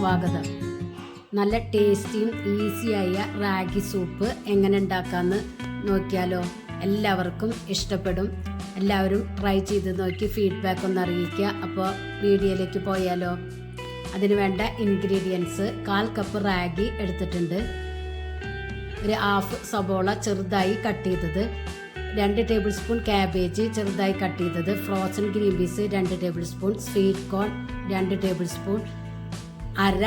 സ്വാഗതം. നല്ല ടേസ്റ്റിയും ഈസിയായ റാഗി സൂപ്പ് എങ്ങനെ ഉണ്ടാക്കാമെന്ന് നോക്കിയാലോ? എല്ലാവർക്കും ഇഷ്ടപ്പെടും. എല്ലാവരും ട്രൈ ചെയ്ത് നോക്കി ഫീഡ്ബാക്ക് ഒന്ന് അറിയിക്കുക. അപ്പോൾ വീഡിയോയിലേക്ക് പോയാലോ? അതിന് വേണ്ട ഇൻഗ്രീഡിയൻസ്: 1/4 കപ്പ് റാഗി എടുത്തിട്ടുണ്ട്, ഒരു ഹാഫ് സബോള ചെറുതായി കട്ട് ചെയ്തത്, 2 ടേബിൾ സ്പൂൺ ക്യാബേജ് ചെറുതായി കട്ട് ചെയ്തത്, frozen green peas 2 table spoon, sweet corn 2 table spoon, അര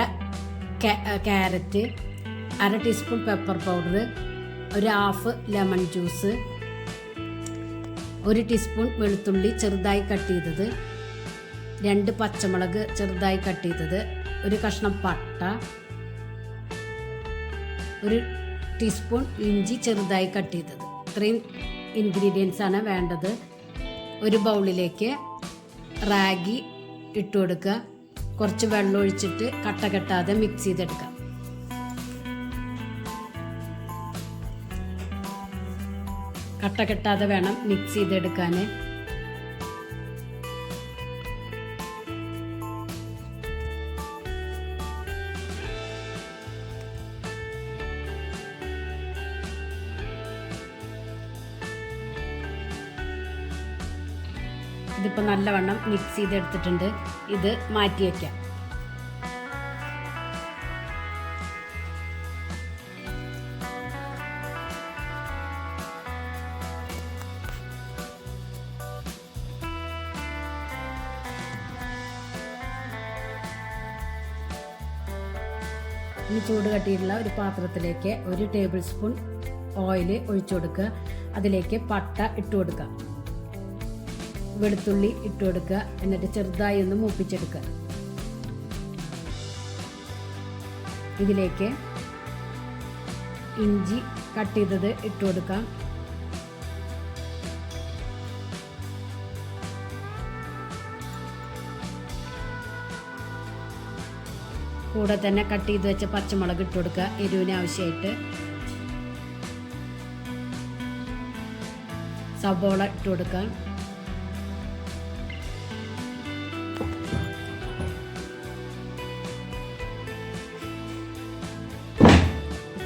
ക്യാരറ്റ്, 1/2 ടീസ്പൂൺ പെപ്പർ പൗഡർ, ഒരു ഹാഫ് ലെമൺ ജ്യൂസ്, 1 ടീസ്പൂൺ വെളുത്തുള്ളി ചെറുതായി കട്ട് ചെയ്തത്, 2 പച്ചമുളക് ചെറുതായി കട്ട് ചെയ്തത്, ഒരു കഷ്ണം പട്ട, 1 ടീസ്പൂൺ ഇഞ്ചി ചെറുതായി കട്ട് ചെയ്തത്. ഇത്രയും ഇൻഗ്രീഡിയൻസ് ആണ് വേണ്ടത്. ഒരു ബൗളിലേക്ക് റാഗി ഇട്ട് കൊടുക്കുക. കുറച്ച് വെള്ളം ഒഴിച്ചിട്ട് കട്ട കെട്ടാതെ മിക്സ് ചെയ്തെടുക്കാം. കട്ട കെട്ടാതെ വേണം മിക്സ് ചെയ്തെടുക്കാൻ. ഇതിപ്പോൾ നല്ലവണ്ണം മിക്സ് ചെയ്തെടുത്തിട്ടുണ്ട്. ഇത് മാറ്റി വയ്ക്കാം. ഇനി ചൂട് കട്ടിയുള്ള ഒരു പാത്രത്തിലേക്ക് 1 ടേബിൾ സ്പൂൺ ഓയിൽ ഒഴിച്ചു കൊടുക്കുക. അതിലേക്ക് പട്ട ഇട്ട് കൊടുക്കുക, വെളുത്തുള്ളി ഇട്ട് കൊടുക്കുക. എന്നിട്ട് ചെറുതായി ഒന്ന് മൂപ്പിച്ചെടുക്കുക. ഇതിലേക്ക് ഇഞ്ചി കട്ട് ചെയ്തത് ഇട്ട് കൊടുക്കാം. കൂടെ തന്നെ കട്ട് ചെയ്ത് വെച്ച പച്ചമുളക് ഇട്ട് കൊടുക്കുക, എരിവിന് ആവശ്യമായിട്ട്. സബോള ഇട്ട് കൊടുക്കാം.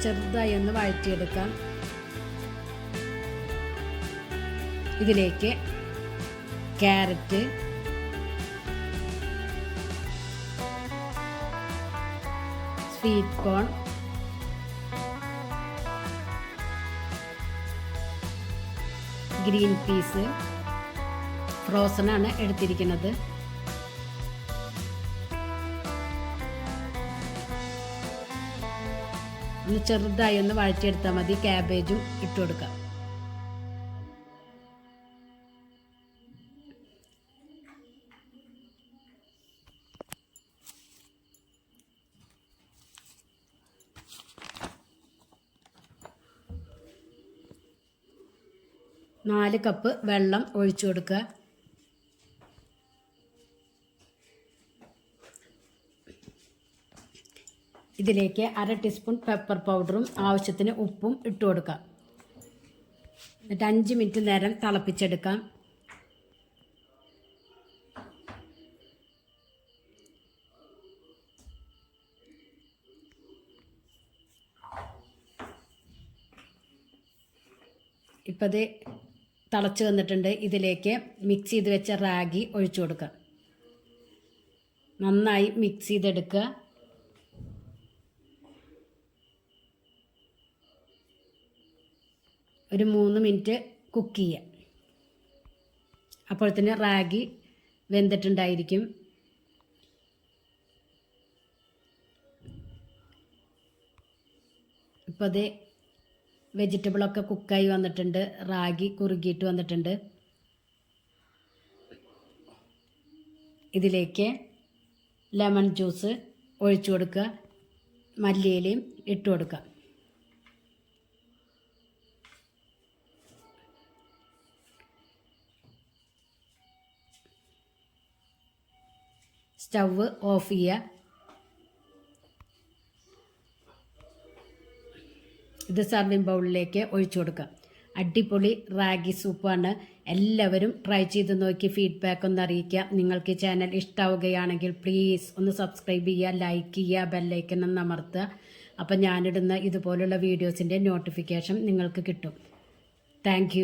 ചെറുതായി ഒന്ന് വഴറ്റിയെടുക്കാം. ഇതിലേക്ക് carrot, sweet corn, green peas frozen ആണ് എടുത്തിരിക്കുന്നത്, ഒന്ന് ചെറുതായി ഒന്ന് വഴറ്റിയെടുത്താൽ മതി. ക്യാബേജും ഇട്ട് കൊടുക്കാം. നാല് കപ്പ് വെള്ളം ഒഴിച്ചു കൊടുക്കുക. ഇതിലേക്ക് 1/2 ടീസ്പൂൺ പെപ്പർ പൗഡറും ആവശ്യത്തിന് ഉപ്പും ഇട്ട് കൊടുക്കാം. എന്നിട്ട് 5 മിനിറ്റ് നേരം തിളപ്പിച്ചെടുക്കാം. ഇപ്പോൾ ഇത് തിളച്ച് വന്നിട്ടുണ്ട്. ഇതിലേക്ക് മിക്സ് ചെയ്ത് വെച്ച റാഗി ഒഴിച്ചു കൊടുക്കുക. നന്നായി മിക്സ് ചെയ്തെടുക്കുക. ഒരു 3 മിനിറ്റ് കുക്ക് ചെയ്യുക. അപ്പോഴത്തേന് റാഗി വെന്തിട്ടുണ്ടായിരിക്കും. ഇപ്പോൾ അത് വെജിറ്റബിളൊക്കെ കുക്കായി വന്നിട്ടുണ്ട്. റാഗി കുറുകിയിട്ട് വന്നിട്ടുണ്ട്. ഇതിലേക്ക് ലെമൺ ജ്യൂസ് ഒഴിച്ചു കൊടുക്കുക. മല്ലിയിലയും ഇട്ട് കൊടുക്കുക. സ്റ്റവ് ഓഫ് ചെയ്യുക. ഇത് സർവിംഗ് ബൗളിലേക്ക് ഒഴിച്ചു കൊടുക്കാം. അടിപൊളി റാഗി സൂപ്പാണ്. എല്ലാവരും ട്രൈ ചെയ്ത് നോക്കി ഫീഡ്ബാക്ക് ഒന്ന് അറിയിക്കുക. നിങ്ങൾക്ക് ഈ ചാനൽ ഇഷ്ടമാവുകയാണെങ്കിൽ പ്ലീസ് ഒന്ന് സബ്സ്ക്രൈബ് ചെയ്യുക, ലൈക്ക് ചെയ്യുക, ബെല്ലൈക്കൺ ഒന്ന് അമർത്തുക. അപ്പം ഞാനിടുന്ന ഇതുപോലുള്ള വീഡിയോസിൻ്റെ നോട്ടിഫിക്കേഷൻ നിങ്ങൾക്ക് കിട്ടും. താങ്ക്